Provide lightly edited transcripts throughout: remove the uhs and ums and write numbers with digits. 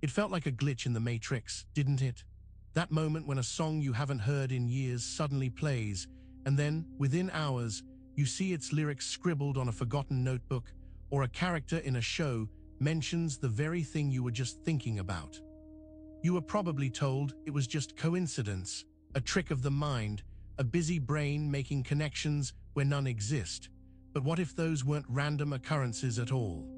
It felt like a glitch in the Matrix, didn't it? That moment when a song you haven't heard in years suddenly plays, and then, within hours, you see its lyrics scribbled on a forgotten notebook, or a character in a show mentions the very thing you were just thinking about. You were probably told it was just coincidence, a trick of the mind, a busy brain making connections where none exist. But what if those weren't random occurrences at all?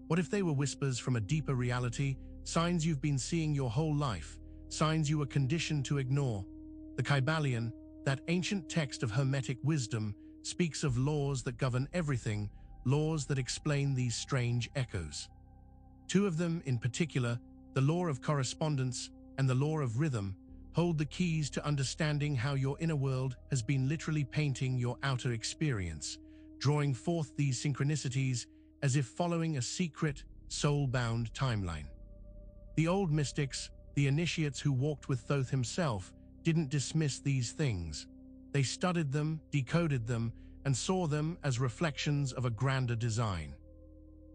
What if they were whispers from a deeper reality, signs you've been seeing your whole life, signs you were conditioned to ignore? The Kybalion, that ancient text of Hermetic wisdom, speaks of laws that govern everything, laws that explain these strange echoes. Two of them in particular, the law of correspondence and the law of rhythm, hold the keys to understanding how your inner world has been literally painting your outer experience, drawing forth these synchronicities as if following a secret, soul-bound timeline. The old mystics, the initiates who walked with Thoth himself, didn't dismiss these things. They studied them, decoded them, and saw them as reflections of a grander design.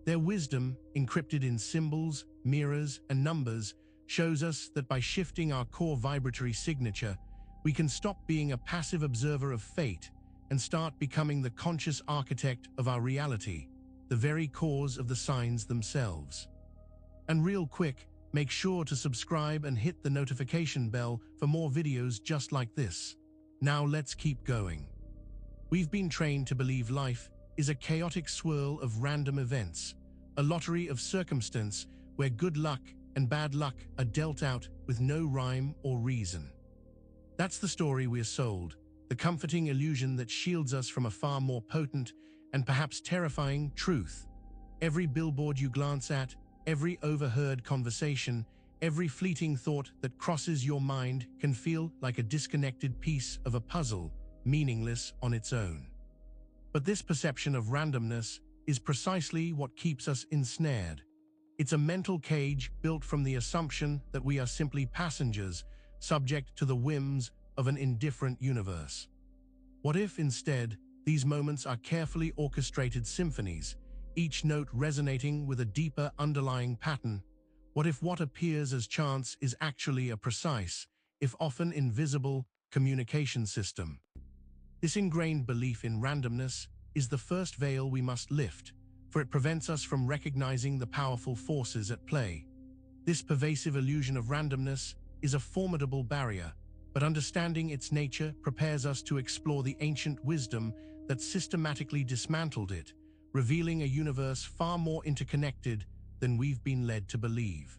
Their wisdom, encrypted in symbols, mirrors, and numbers, shows us that by shifting our core vibratory signature, we can stop being a passive observer of fate and start becoming the conscious architect of our reality, the very cause of the signs themselves. And real quick, make sure to subscribe and hit the notification bell for more videos just like this. Now let's keep going. We've been trained to believe life is a chaotic swirl of random events, a lottery of circumstance where good luck and bad luck are dealt out with no rhyme or reason. That's the story we're sold, the comforting illusion that shields us from a far more potent and perhaps terrifying truth. Every billboard you glance at, every overheard conversation, every fleeting thought that crosses your mind can feel like a disconnected piece of a puzzle, meaningless on its own. But this perception of randomness is precisely what keeps us ensnared. It's a mental cage built from the assumption that we are simply passengers, subject to the whims of an indifferent universe. What if, instead, these moments are carefully orchestrated symphonies, each note resonating with a deeper underlying pattern? What if what appears as chance is actually a precise, if often invisible, communication system? This ingrained belief in randomness is the first veil we must lift, for it prevents us from recognizing the powerful forces at play. This pervasive illusion of randomness is a formidable barrier, but understanding its nature prepares us to explore the ancient wisdom that systematically dismantled it, revealing a universe far more interconnected than we've been led to believe.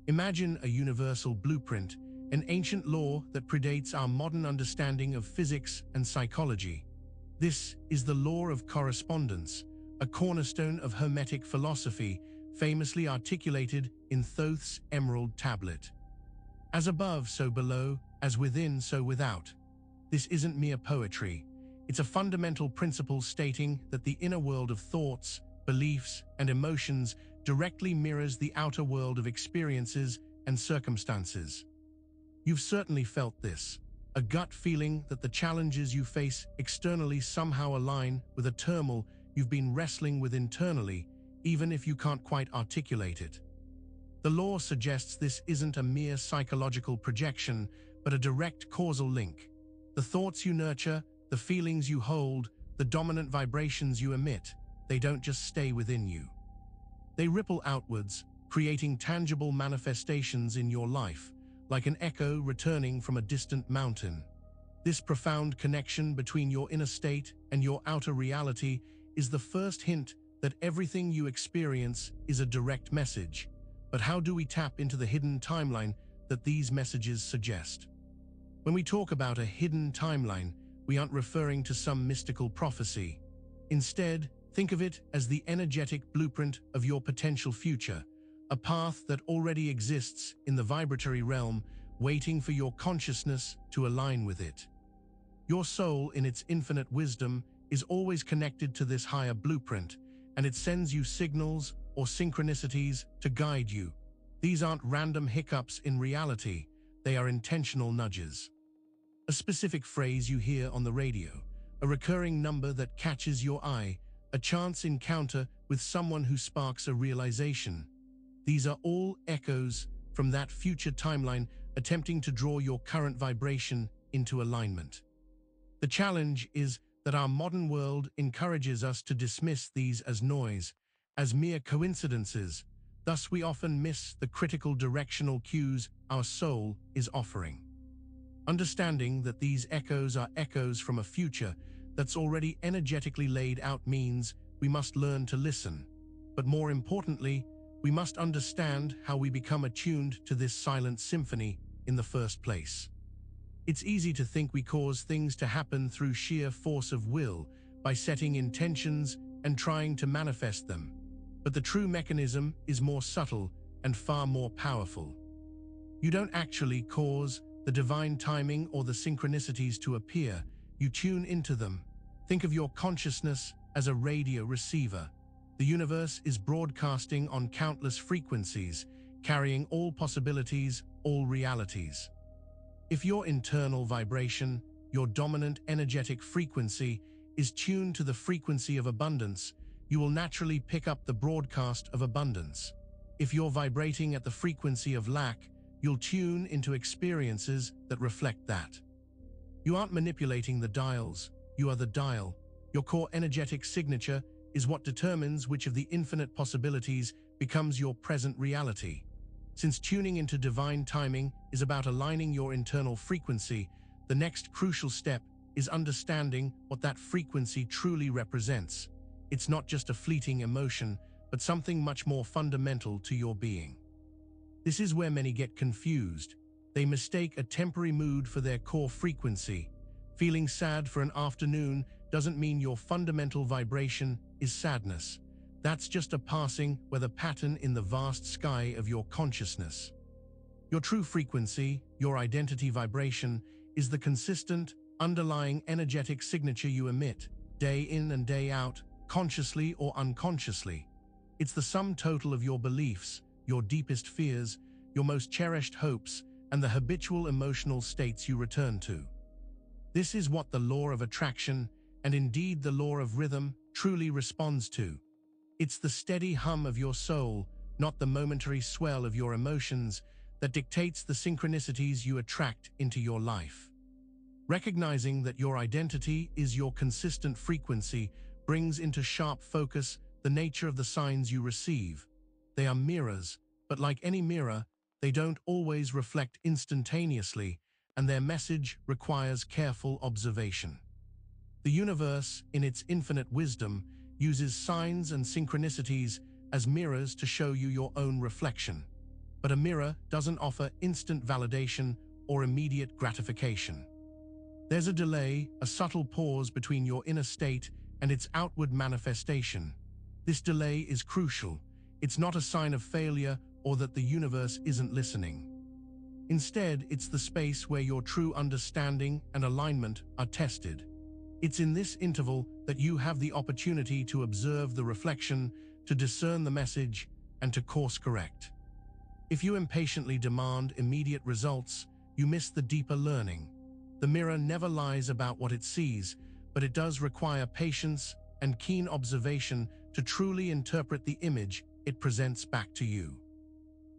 Imagine a universal blueprint, an ancient law that predates our modern understanding of physics and psychology. This is the law of correspondence, a cornerstone of Hermetic philosophy, famously articulated in Thoth's Emerald Tablet. As above, so below, as within, so without. This isn't mere poetry. It's a fundamental principle stating that the inner world of thoughts, beliefs, and emotions directly mirrors the outer world of experiences and circumstances. You've certainly felt this, a gut feeling that the challenges you face externally somehow align with a turmoil you've been wrestling with internally, even if you can't quite articulate it. The law suggests this isn't a mere psychological projection, but a direct causal link. The thoughts you nurture, the feelings you hold, the dominant vibrations you emit, they don't just stay within you. They ripple outwards, creating tangible manifestations in your life, like an echo returning from a distant mountain. This profound connection between your inner state and your outer reality is the first hint that everything you experience is a direct message. But how do we tap into the hidden timeline that these messages suggest? When we talk about a hidden timeline, we aren't referring to some mystical prophecy. Instead, think of it as the energetic blueprint of your potential future, a path that already exists in the vibratory realm, waiting for your consciousness to align with it. Your soul, in its infinite wisdom, is always connected to this higher blueprint, and it sends you signals or synchronicities to guide you. These aren't random hiccups in reality, they are intentional nudges. A specific phrase you hear on the radio, a recurring number that catches your eye, a chance encounter with someone who sparks a realization. These are all echoes from that future timeline attempting to draw your current vibration into alignment. The challenge is that our modern world encourages us to dismiss these as noise, as mere coincidences. Thus, we often miss the critical directional cues our soul is offering. Understanding that these echoes are echoes from a future that's already energetically laid out means we must learn to listen. But more importantly, we must understand how we become attuned to this silent symphony in the first place. It's easy to think we cause things to happen through sheer force of will, by setting intentions and trying to manifest them. But the true mechanism is more subtle and far more powerful. You don't actually cause the divine timing or the synchronicities to appear, you tune into them. Think of your consciousness as a radio receiver. The universe is broadcasting on countless frequencies, carrying all possibilities, all realities. If your internal vibration, your dominant energetic frequency, is tuned to the frequency of abundance, you will naturally pick up the broadcast of abundance. If you're vibrating at the frequency of lack, you'll tune into experiences that reflect that. You aren't manipulating the dials, you are the dial. Your core energetic signature is what determines which of the infinite possibilities becomes your present reality. Since tuning into divine timing is about aligning your internal frequency, the next crucial step is understanding what that frequency truly represents. It's not just a fleeting emotion, but something much more fundamental to your being. This is where many get confused. They mistake a temporary mood for their core frequency. Feeling sad for an afternoon doesn't mean your fundamental vibration is sadness. That's just a passing weather pattern in the vast sky of your consciousness. Your true frequency, your identity vibration, is the consistent, underlying energetic signature you emit, day in and day out, consciously or unconsciously. It's the sum total of your beliefs, your deepest fears, your most cherished hopes, and the habitual emotional states you return to. This is what the law of attraction, and indeed the law of rhythm, truly responds to. It's the steady hum of your soul, not the momentary swell of your emotions, that dictates the synchronicities you attract into your life. Recognizing that your identity is your consistent frequency brings into sharp focus the nature of the signs you receive. They are mirrors, but like any mirror, they don't always reflect instantaneously, and their message requires careful observation. The universe, in its infinite wisdom, uses signs and synchronicities as mirrors to show you your own reflection. But a mirror doesn't offer instant validation or immediate gratification. There's a delay, a subtle pause between your inner state and its outward manifestation. This delay is crucial. It's not a sign of failure or that the universe isn't listening. Instead, it's the space where your true understanding and alignment are tested. It's in this interval that you have the opportunity to observe the reflection, to discern the message, and to course correct. If you impatiently demand immediate results, you miss the deeper learning. The mirror never lies about what it sees, but it does require patience and keen observation to truly interpret the image it presents back to you.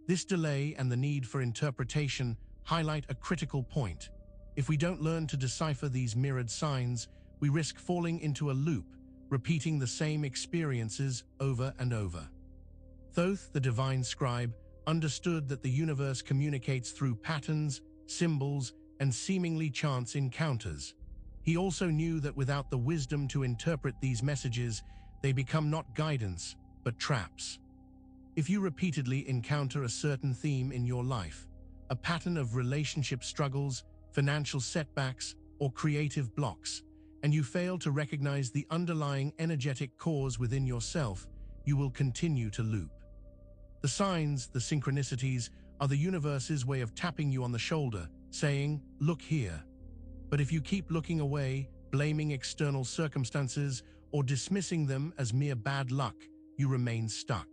This delay and the need for interpretation highlight a critical point. If we don't learn to decipher these mirrored signs, we risk falling into a loop, repeating the same experiences over and over. Thoth, the divine scribe, understood that the universe communicates through patterns, symbols, and seemingly chance encounters. He also knew that without the wisdom to interpret these messages, they become not guidance, but traps. If you repeatedly encounter a certain theme in your life, a pattern of relationship struggles, financial setbacks, or creative blocks, and you fail to recognize the underlying energetic cause within yourself, you will continue to loop. The signs, the synchronicities, are the universe's way of tapping you on the shoulder, saying, "Look here." But if you keep looking away, blaming external circumstances, or dismissing them as mere bad luck, you remain stuck.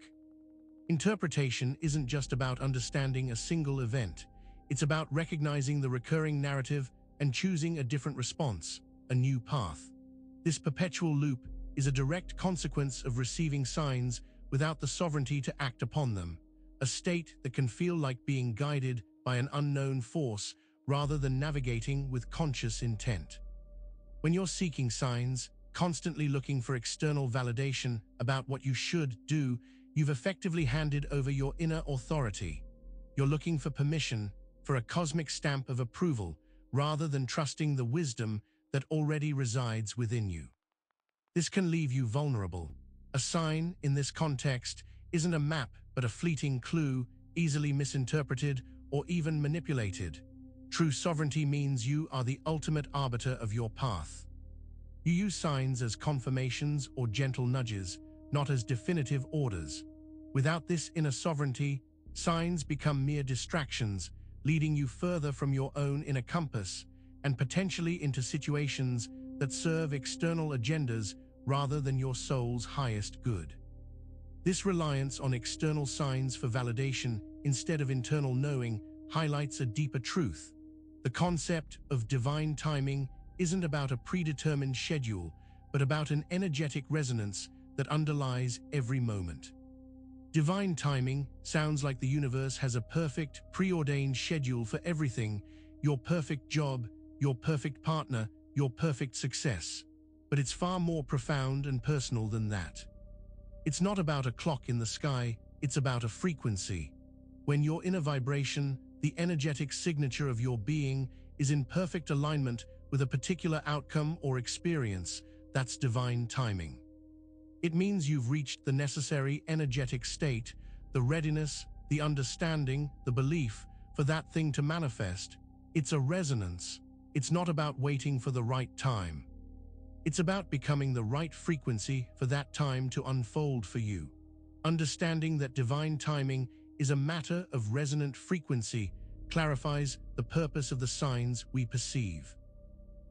Interpretation isn't just about understanding a single event. It's about recognizing the recurring narrative and choosing a different response, a new path. This perpetual loop is a direct consequence of receiving signs without the sovereignty to act upon them, a state that can feel like being guided by an unknown force rather than navigating with conscious intent. When you're seeking signs, constantly looking for external validation about what you should do, you've effectively handed over your inner authority. You're looking for permission, for a cosmic stamp of approval, rather than trusting the wisdom that already resides within you. This can leave you vulnerable. A sign, in this context, isn't a map but a fleeting clue, easily misinterpreted or even manipulated. True sovereignty means you are the ultimate arbiter of your path. You use signs as confirmations or gentle nudges, not as definitive orders. Without this inner sovereignty, signs become mere distractions, leading you further from your own inner compass and potentially into situations that serve external agendas rather than your soul's highest good. This reliance on external signs for validation instead of internal knowing highlights a deeper truth. The concept of divine timing isn't about a predetermined schedule, but about an energetic resonance that underlies every moment. Divine timing sounds like the universe has a perfect, preordained schedule for everything: your perfect job, your perfect partner, your perfect success. But it's far more profound and personal than that. It's not about a clock in the sky, it's about a frequency. When your inner vibration, the energetic signature of your being, is in perfect alignment with a particular outcome or experience, that's divine timing. It means you've reached the necessary energetic state, the readiness, the understanding, the belief for that thing to manifest. It's a resonance. It's not about waiting for the right time. It's about becoming the right frequency for that time to unfold for you. Understanding that divine timing is a matter of resonant frequency clarifies the purpose of the signs we perceive.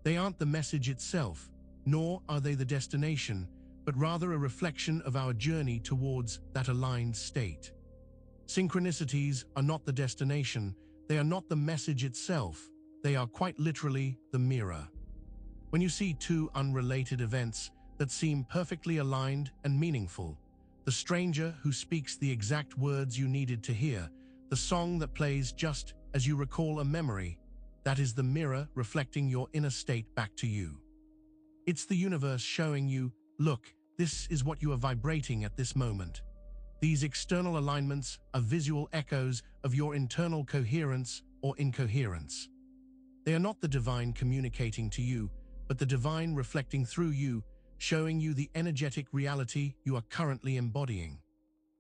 They aren't the message itself, nor are they the destination, but rather a reflection of our journey towards that aligned state. Synchronicities are not the destination, they are not the message itself, they are quite literally the mirror. When you see two unrelated events that seem perfectly aligned and meaningful, the stranger who speaks the exact words you needed to hear, the song that plays just as you recall a memory, that is the mirror reflecting your inner state back to you. It's the universe showing you, look, this is what you are vibrating at this moment. These external alignments are visual echoes of your internal coherence or incoherence. They are not the divine communicating to you, but the divine reflecting through you, showing you the energetic reality you are currently embodying.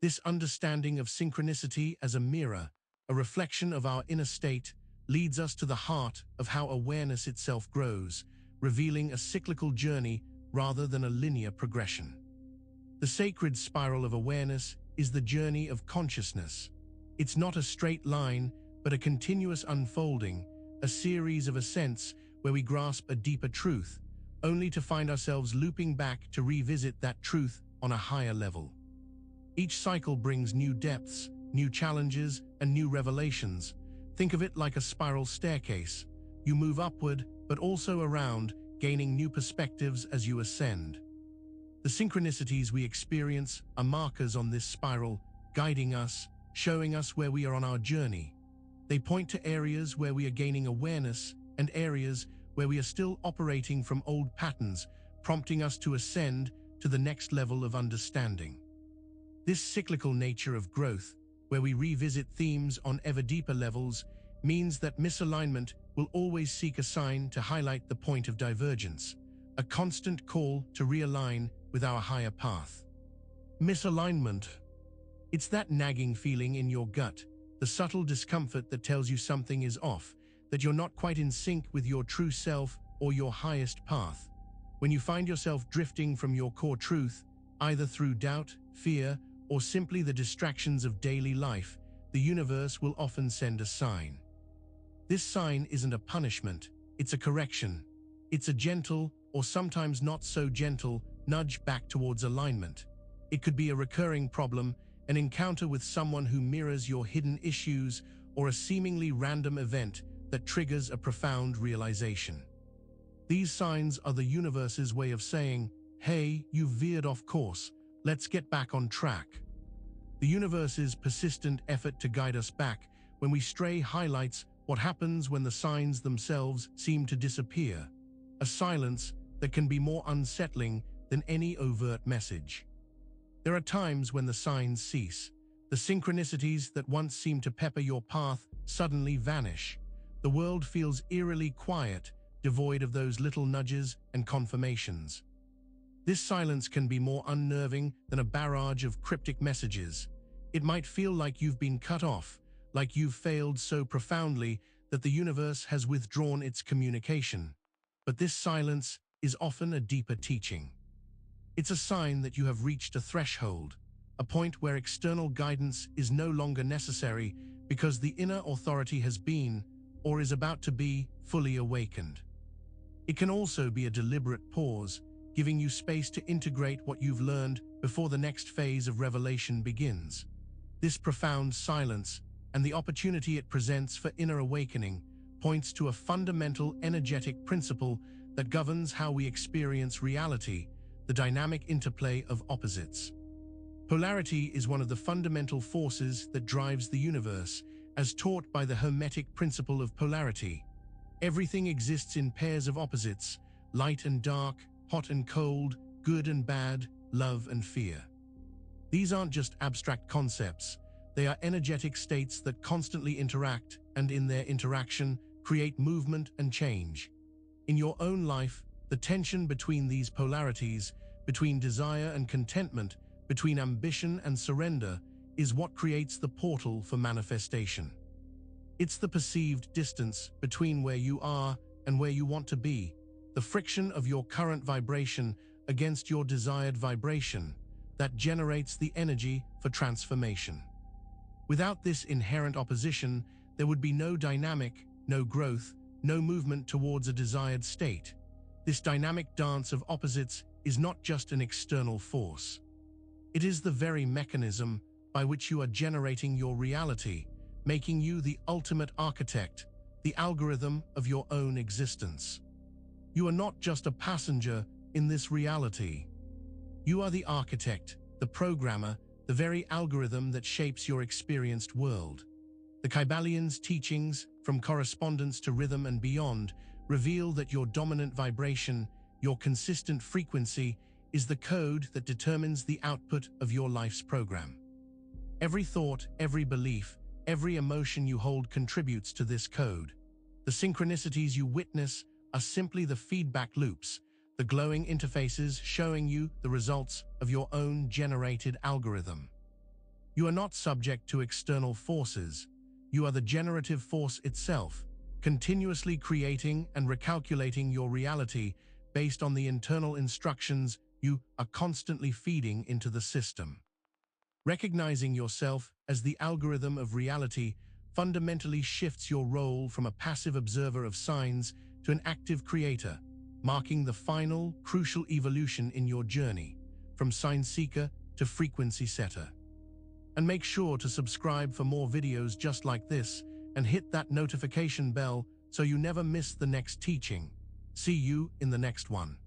This understanding of synchronicity as a mirror, a reflection of our inner state, leads us to the heart of how awareness itself grows, revealing a cyclical journey rather than a linear progression. The sacred spiral of awareness is the journey of consciousness. It's not a straight line, but a continuous unfolding, a series of ascents where we grasp a deeper truth, only to find ourselves looping back to revisit that truth on a higher level. Each cycle brings new depths, new challenges, and new revelations. Think of it like a spiral staircase. You move upward, but also around, gaining new perspectives as you ascend. The synchronicities we experience are markers on this spiral, guiding us, showing us where we are on our journey. They point to areas where we are gaining awareness and areas where we are still operating from old patterns, prompting us to ascend to the next level of understanding. This cyclical nature of growth, where we revisit themes on ever deeper levels, means that misalignment will always seek a sign to highlight the point of divergence, a constant call to realign with our higher path. Misalignment. It's that nagging feeling in your gut, the subtle discomfort that tells you something is off, that you're not quite in sync with your true self or your highest path. When you find yourself drifting from your core truth, either through doubt, fear, or simply the distractions of daily life, the universe will often send a sign. This sign isn't a punishment, it's a correction. It's a gentle, or sometimes not so gentle, nudge back towards alignment. It could be a recurring problem, an encounter with someone who mirrors your hidden issues, or a seemingly random event that triggers a profound realization. These signs are the universe's way of saying, hey, you've veered off course, let's get back on track. The universe's persistent effort to guide us back when we stray highlights what happens when the signs themselves seem to disappear, a silence that can be more unsettling than any overt message. There are times when the signs cease. The synchronicities that once seemed to pepper your path suddenly vanish. The world feels eerily quiet, devoid of those little nudges and confirmations. This silence can be more unnerving than a barrage of cryptic messages. It might feel like you've been cut off, like you've failed so profoundly that the universe has withdrawn its communication. But this silence is often a deeper teaching. It's a sign that you have reached a threshold, a point where external guidance is no longer necessary because the inner authority has been, or is about to be, fully awakened. It can also be a deliberate pause, giving you space to integrate what you've learned before the next phase of revelation begins. This profound silence, and the opportunity it presents for inner awakening, points to a fundamental energetic principle that governs how we experience reality, the dynamic interplay of opposites. Polarity is one of the fundamental forces that drives the universe, as taught by the Hermetic principle of polarity. Everything exists in pairs of opposites, light and dark, hot and cold, good and bad, love and fear. These aren't just abstract concepts, they are energetic states that constantly interact and, in their interaction, create movement and change. In your own life, the tension between these polarities, between desire and contentment, between ambition and surrender, is what creates the portal for manifestation. It's the perceived distance between where you are and where you want to be, the friction of your current vibration against your desired vibration, that generates the energy for transformation. Without this inherent opposition, there would be no dynamic, no growth, no movement towards a desired state. This dynamic dance of opposites is not just an external force. It is the very mechanism by which you are generating your reality, making you the ultimate architect, the algorithm of your own existence. You are not just a passenger in this reality. You are the architect, the programmer, the very algorithm that shapes your experienced world. The Kybalions' teachings, from correspondence to rhythm and beyond, reveal that your dominant vibration, your consistent frequency, is the code that determines the output of your life's program. Every thought, every belief, every emotion you hold contributes to this code. The synchronicities you witness are simply the feedback loops, the glowing interfaces showing you the results of your own generated algorithm. You are not subject to external forces. You are the generative force itself, continuously creating and recalculating your reality based on the internal instructions you are constantly feeding into the system. Recognizing yourself as the algorithm of reality fundamentally shifts your role from a passive observer of signs to an active creator, marking the final, crucial evolution in your journey, from sign seeker to frequency setter. And make sure to subscribe for more videos just like this and hit that notification bell so you never miss the next teaching. See you in the next one.